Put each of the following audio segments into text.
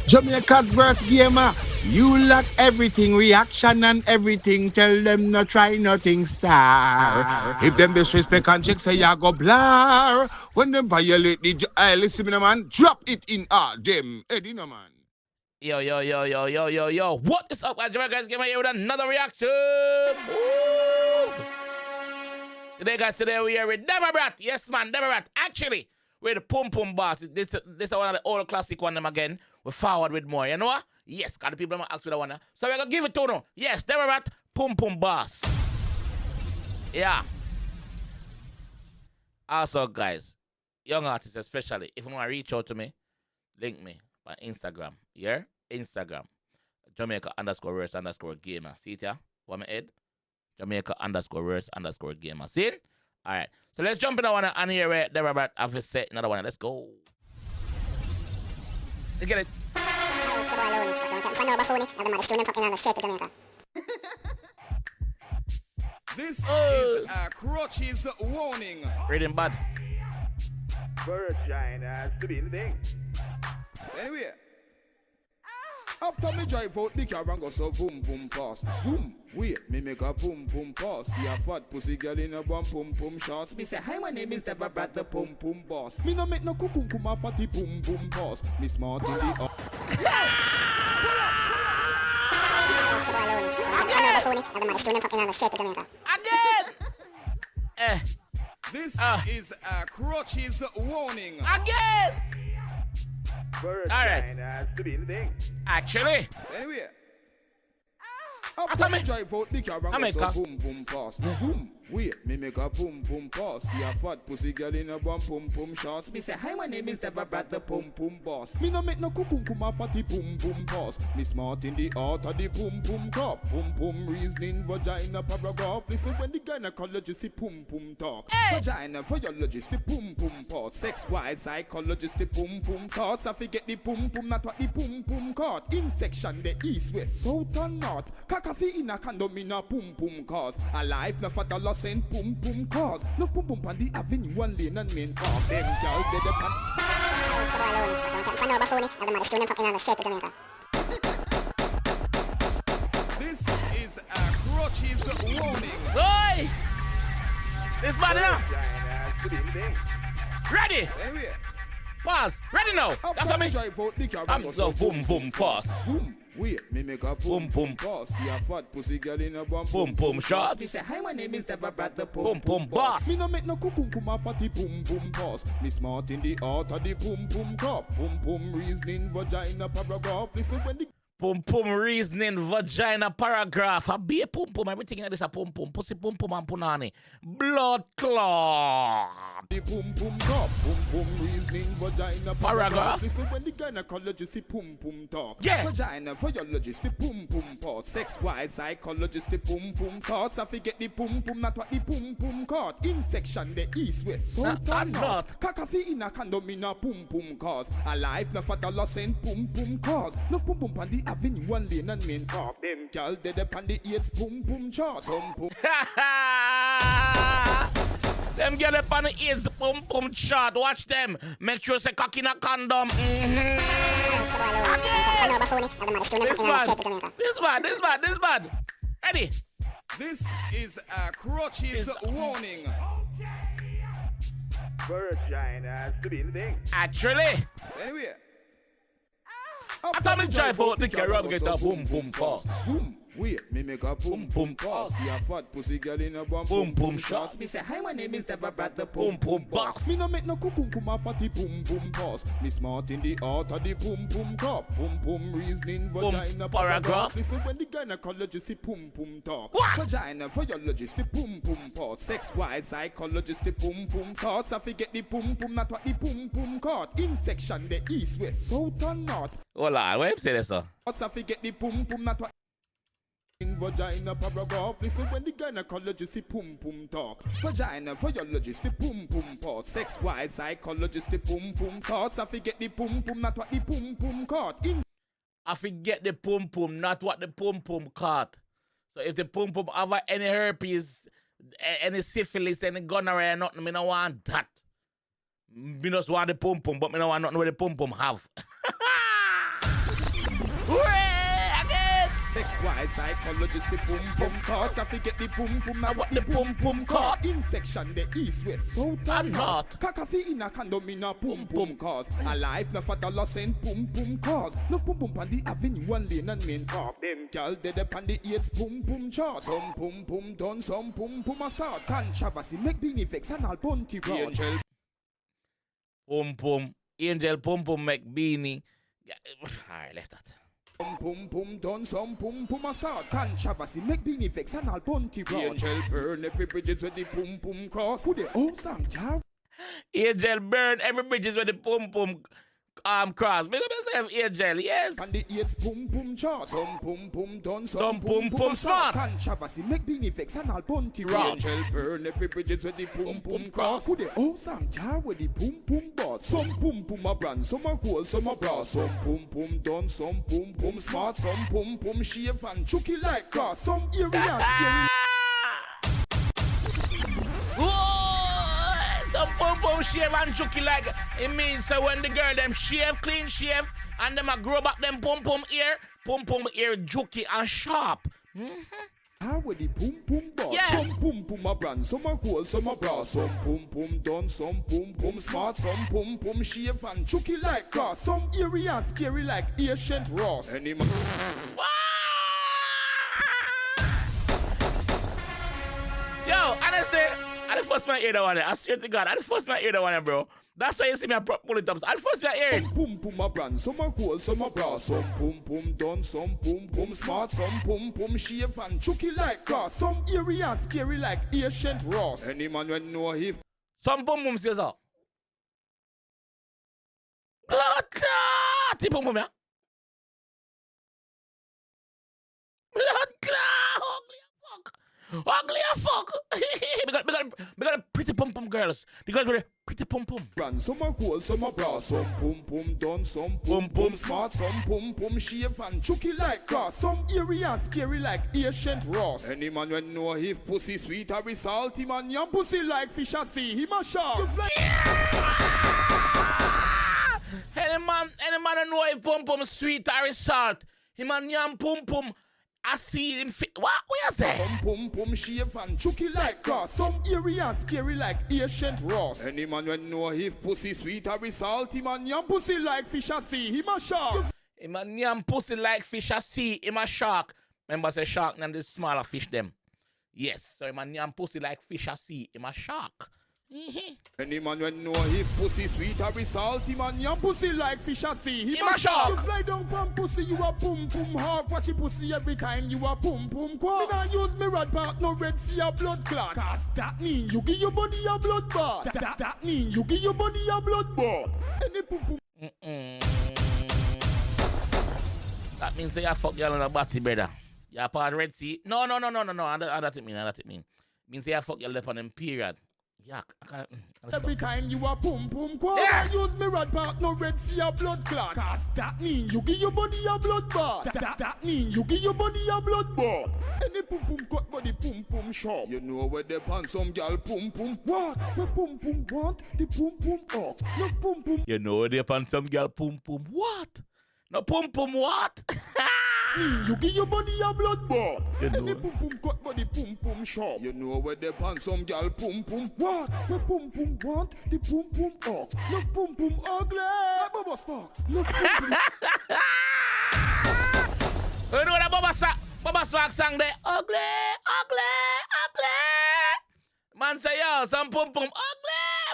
Jamaica's worst gamer. You lack everything, reaction and everything. Tell them no try nothing star. If them disrespect and check say ya go blur. When them violate the listen me no man, drop it in them. Eddie no man. Yo. What is up, guys? JAMAICA'S here with another reaction. Woo! Today we are with Deva Bratt. Yes, man, Deva Bratt. Actually, we're the Pum Pum Boss. This is one of the old classic one them again. We're forward with more, you know what? Yes, got the people that ask for the one. So we're gonna give it to them. Yes, Deva Bratt, Pum Pum Boss. Yeah. Also, guys, young artists especially, if you want to reach out to me, link me on Instagram. Yeah? Instagram. Jamaica_worst_gamer. See it, yeah? What my head? Jamaica_worst_gamer. See it? Alright. So let's jump in that one and here where Deva Bratt have to set another one. Let's go. Let's get it. This is a crutches warning. Reading bad. Virgin to be the thing. Anyway, after me drive out the car and go so boom boom pass. Zoom, wait, me make a boom boom pass. See a fat pussy girl in a bum boom boom shots. Me say hi, my name is Deva Bratt, the boom boom boss. Me no make no kukum kuma fatty boom boom pass. Me smart in the up. Again! This is a crutches warning. Again! Alright. To be the thing. Actually. Anyway. After me drive out the car and go so boom boom pass. Zoom, wait, me make a boom boom pass. See a fat pussy girl in a bum boom boom shots. Me say hi, my name is Deva Bratt, the boom boom boss. Me no make no kukum kuma fatty boom boom pass. Me smart in the art of the boom boom cough. Boom boom reasoning vagina paragraph. Listen when the gynecologist see boom boom talk. Vagina physiologist the boom boom part. Sex wise psychologist the boom boom thoughts. I forget the boom boom not what the boom boom caught. Infection the east west south and north. Coffee in a condom in a pum pum cause. A life no for dollar cent pum pum cause. No pum pum on the avenue one lane and main car. Them girl dead upon. This is a crutches warning. Oi! This man here. Ready? Anyway. Pause. Ready now. That's what me. I'm so boom boom fast. Zoom. Wait, me make a boom boom pass. See a fat pussy girl in a bum boom boom shots. Me say hi, my name is Deva Bratt, the boom boom boss. Me no make no kukum kuma fatty boom boom pass. Me smart in the art of the boom boom cough. Boom boom reasoning vagina paragraph. Listen when the pum pum reasoning vagina paragraph. I be a pum pum. Everything like this a pum pum. Pussy pum pum and punani. Blood clot. The pum pum cough. Pum pum reasoning vagina paragraph. Listen when the gynecologist see pum pum talk. Yeah. Vagina physiologist the pum pum part. Sex wise psychologist the pum pum thoughts. I forget the pum pum not what the pum pum caught. Infection the east west south and north. Coffee in a condom in a pum pum cause. A life no for dollar cent pum pum cause. No pum pum on the avenue one lane and main car. Them girl dead upon the AIDS pum pum chart. Pum pum. Them girl up on the AIDS pum pum chart. Watch them. Make sure say cock in a condom. Again. This bad. Ready? This is a crutches warning. Virgin to be the thing. Actually. Anyway. After me drive out the car and get a boom boom pass. Zoom. Wait, me make a boom boom pass. See a fat pussy girl in a bum boom boom shots. Me say hi, my name is Deva Bratt, the boom boom boss. Me no make no kukum kuma fatty boom boom pass. Me smart in the art of the boom boom cough. Boom boom reasoning vagina paragraph. Listen when the gynecologist see boom boom talk. Vagina physiologist the boom boom part. Sex wise psychologist the boom boom thoughts. I forget the boom boom not what the boom boom caught. Infection the east west south and north. Hold on, where you say this, sir? I forget the boom boom not what in vagina paragraph. Listen when the gynecologist see pum pum talk. Vagina physiologist the pum pum part. Sex wise psychologist the pum pum thoughts. I forget the pum pum not what the pum pum caught. I forget the pum pum not what the pum pum caught. So if the pum pum have any herpes, any syphilis, any gonorrhea, nothing, me no want that. Me just want the pum pum, but me no want nothing where the pum pum have. Why psychologists the pum pum thoughts? I forget the pum pum. Now what the pum pum cause? Infection the east, west, south and north. Coffee in a condom in a pum pum cause. Alive no for dollar cent pum pum cause. No pum pum on the avenue one lane and main car. Them gal dead up on the AIDS pum pum chart. Some pum pum done, some pum pum a start. Controversy make beanie vex and all bunty broad. Angel pum pum, angel pum pum make beanie. Alright, left that. Pum pum pum done, some pum pum a start. Controversy make beanie vex and all bunty broad. Angel burn every bridges where the pum pum cross. Who the old song car? Angel burn every bridges where the pum pum cross. Make up yourself, Angel, yes. And the AIDS pum pum chart. Some pum pum done, some pum pum smart. Controversy make beanie vex and all bunty broad. Angel burn every bridges where the pum pum cross. Who the old song car where the pum pum bought. Some pum pum a brand, some a gold, some a brass. Some pum pum done, some pum pum smart. Some pum pum shave and chucky like grass. Some area scary. Some pum pum shave and chucky like it means so when the girl them shave, clean shave, and them a grow back them pum pum ear juky and sharp. How with the pum pum bought? Yeah. Some pum pum a brand, some a gold, some a brass. Some pum pum done, some pum pum smart. Some pum pum shave and chucky like grass. Some area scary like ancient Ross. Any man. Yo, honestly, I the first man hear that one. I swear to God, I the first man hear that one, bro. That's why you see me pull it up. I the first man hear it. Pum pum a brand, some a gold, some a brass. Some pum pum done, some pum pum smart. Some pum pum shave and chucky like grass. Some area scary like ancient Ross. Any man when know if some pum pum says up. Blood clot! Pum pum, yeah? Blood clot! Ugly as fuck! we got a pretty pum pum girls. Because we're pretty pum pum. Brand, some a gold, some a brass. Some pum pum done, some pum pum smart. Some pum pum shave and chucky like grass. Some area scary like ancient Ross. Any man when know if pussy sweet or salty, man yam pussy like fish a sea. Him a shark. Any man don't know if pum pum sweet or salt. Him and yam pum pum. I see him fit. What you say? Some pum pum shave and chucky like grass. Some area scary like ancient Ross. Any man when know if pussy sweet or salty, man yam pussy like fish a sea. Him a shark. Him a yam pussy like fish a sea. Him a shark. Remember say shark name the smaller fish them. Yes. So him a yam pussy like fish a sea. Him a shark. Any man when know if pussy sweet or salty, man yam pussy like fish a sea. Him a shark. You fly down pum pussy, you a pum pum hawk. Watch your pussy every time you a pum pum quack. Me nah use me rod part, no red sea a blood clot. Cause that mean you give your body a blood bath. That mean you give your body a blood bath. Any pum pum. That means say you fuck girl on a body, brother. You a part red sea. No. That it mean. Means say you fuck girl on them period. Yeah, I can't. Every time you a pum pum quack. Yes. Use me rod part, no red sea a blood clot. Cause that mean you give your body a blood bath. That mean you give your body a blood bath. Any pum pum cut body pum pum shop. You know where they pan some gal pum pum. What? Where pum pum want the pum pum ox. No pum pum. You know they pan some girl pum pum. What? No pum pum what? You give your body a blood bath. You know. Any pum pum cut body pum pum shop. You know where they pan some gal pum pum. What? Where pum pum want the pum pum ox. No pum pum ugly. Like Bubba Sparks. No pum pum. You know that Bubba Sparks sang there? Ugly. Man say yo, some pum pum ugly.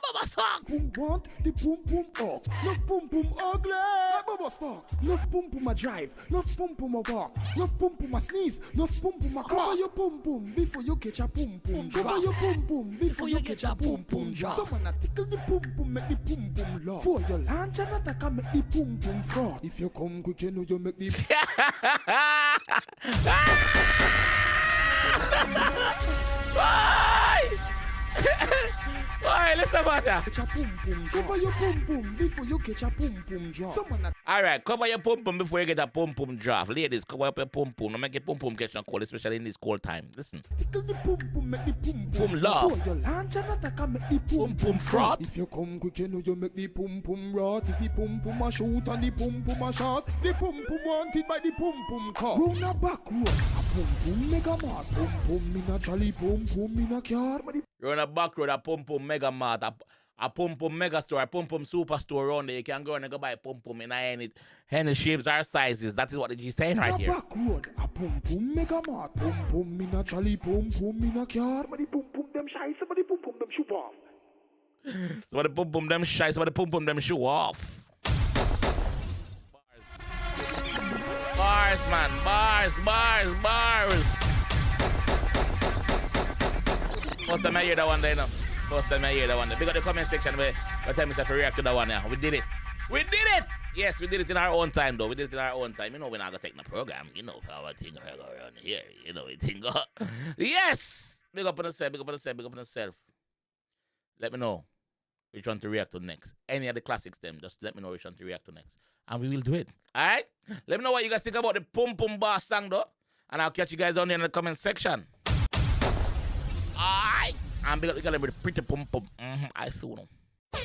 Bubba Sparks. Pum want the pum pum ox. No pum pum ugly. Like Bubba Sparks. No pum pum a drive. No pum pum a walk. No pum pum a sneeze. No pum pum a cover your pum pum before you catch a pum pum. Cover your pum pum before you catch a pum pum drop. Someone a tickle the pum pum make the pum pum laugh. For your lunch and attack and make the pum pum fraud. If you come quick you know you make the Alright, listen about that. Catch a pum pum. Cover your pum pum before you catch a pum pum drop. Someone Alright, cover your pum pum before you get a pum pum draft. Ladies, cover up your pum pum. Don't make your pum pum catch no cold, especially in this cold time. Listen. tickle the pum pum, make the pum Pum laugh. So your lunch and attack and make the pum Pum froth. If you come quick, you know you make the pum pum rot. If the pum pum a shoot and the pum pum a shot, the pum pum wanted by the pum pum car. Round a back road, a pum pum mega mart. Pum pum in a trolley, pum pum in a car. You're on a back road, a pum pum mega mart, a pum pum mega store, a pum pum superstore around there. You can go and go buy pum pum in any shapes or sizes. That is what the G's saying right here. Back road, a pum pum mega mart. Pum pum in a trolley, pum pum in a car. Somebody pum pum them shy, somebody pum pum them shoe off. Somebody pum pum them shy, somebody pum pum them shoe off. Bars, man, bars. First time I hear that one there, you know. First time I hear that one there. Big up the comment section where tell me if I react to that one now. We did it. Yes, we did it in our own time though. We did it in our own time. You know, we're not gonna take the program. You know how I think around here. You know, we think. Yes! Big up on yourself. Let me know which one to react to next. Any of the classics them, just let me know which one to react to next. And we will do it. Alright? Let me know what you guys think about the Pum Pum Boss song though. And I'll catch you guys down there in the comment section. Alright? And big up the girl with the pretty pum pum. I soon know.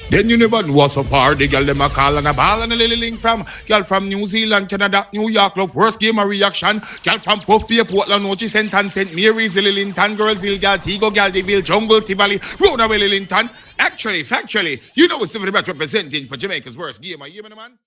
Then you never know what's up hard. The girl them a call and a ball and a lily link from girl from New Zealand, Canada, New York, love worst game of reaction. Girl from Puffy, Portland, Nochi, St. Ann, St. Mary's, Lily Linton, Girls Hill, Gal Tigo, Gal Deville, Jungle, Tivoli, Rona, Lily Linton. Actually, factually, you know what's the Bratt representing for Jamaica's worst game of year, man.